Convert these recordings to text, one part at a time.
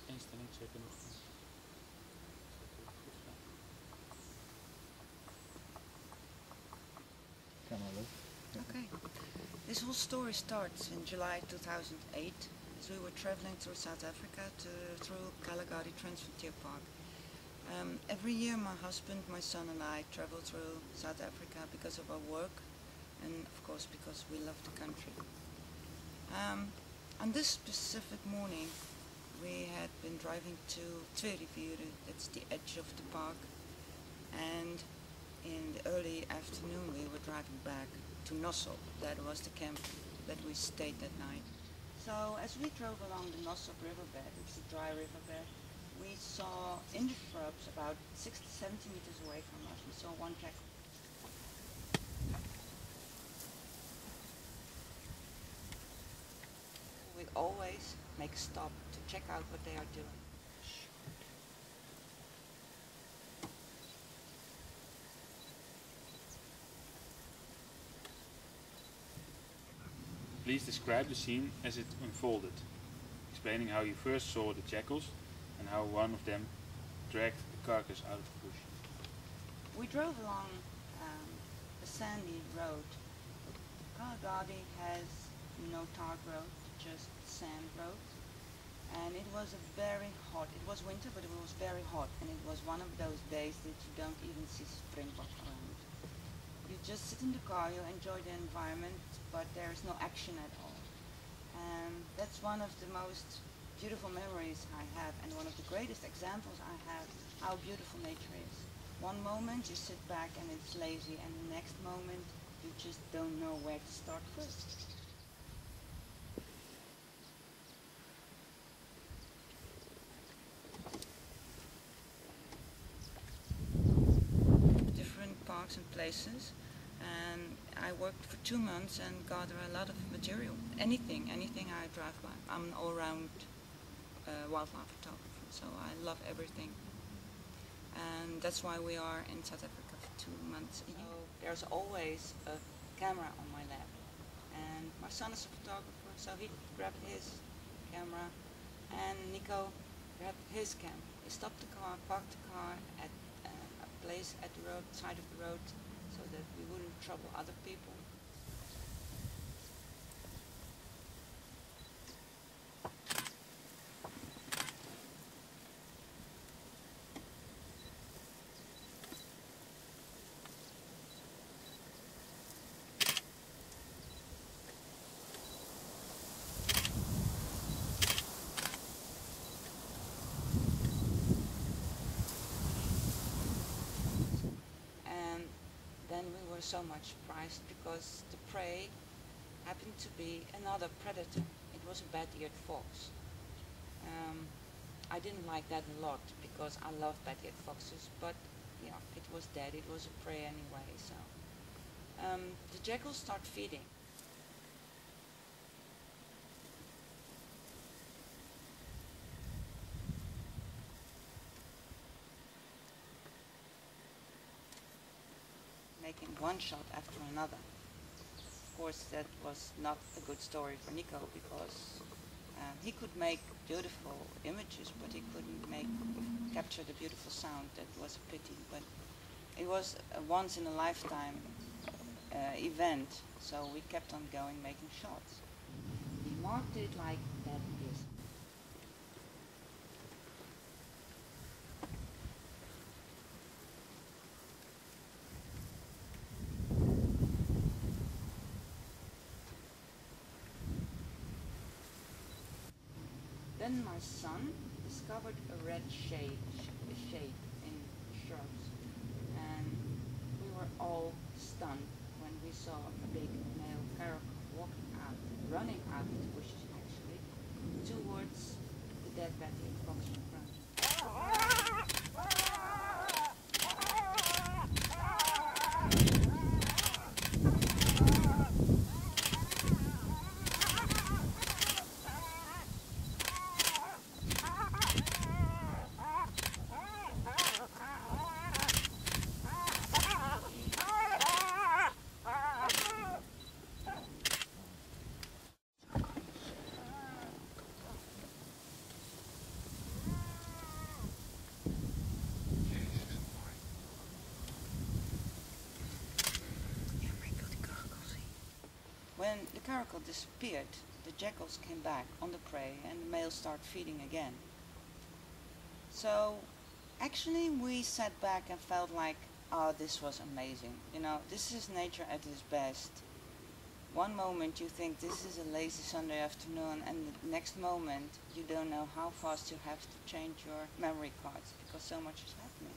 instelling checken of Okay. This whole story starts in July 2008 as we were traveling through South Africa through Kalahari Transfrontier Park. Every year my husband, my son and I travel through South Africa because of our work and of course because we love the country. On this specific morning we had been driving to Tweerivieren, that's the edge of the park, and in the early afternoon we were driving back to Nossop. That was the camp that we stayed that night. So as we drove along the Nossop riverbed, it's a dry riverbed, we saw in the shrubs about 60, 70 meters away from us, we saw one jackal. We always make a stop to check out what they are doing. Please describe the scene as it unfolded, explaining how you first saw the jackals and how one of them dragged the carcass out of the bush. We drove along a sandy road. Kalahari has no tarred road, just sand road. And it was very hot. It was winter, but it was very hot. And it was one of those days that you don't even see springbok around. You just sit in the car, you enjoy the environment, but there is no action at all. And that's one of the most beautiful memories I have, and one of the greatest examples I have how beautiful nature is. One moment you sit back and it's lazy, and the next moment you just don't know where to start first. Different parks and places, and I worked for 2 months and gathered a lot of material. Anything I drive by. I'm an all-round wildlife photographer, so I love everything. And that's why we are in South Africa for 2 months a year. So there's always a camera on my lap, and my son is a photographer, so he grabbed his camera, and Nico grabbed his camera. He stopped the car, parked the car at a place at the road, side of the road, so that we wouldn't trouble other people. Then we were so much surprised because the prey happened to be another predator. It was a bat-eared fox. I didn't like that a lot because I love bat-eared foxes, but yeah, it was dead. It was a prey anyway. So the jackals start feeding. Making one shot after another. Of course, that was not a good story for Nico because he could make beautiful images, but he couldn't capture the beautiful sound. That was a pity, but it was a once in a lifetime event, so we kept on going, making shots. We marked it like that is. Then my son discovered a red shape in the shrubs, and we were all stunned when we saw a big male caracal walking out, running out of the bushes actually, towards the dead bat-eared fox in front. caracal disappeared, the jackals came back on the prey and the males started feeding again. So actually we sat back and felt like, oh, this was amazing. You know, this is nature at its best. One moment you think this is a lazy Sunday afternoon, and the next moment you don't know how fast you have to change your memory cards because so much is happening.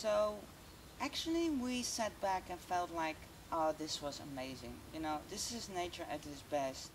So actually we sat back and felt like, oh, this was amazing. You know, this is nature at its best.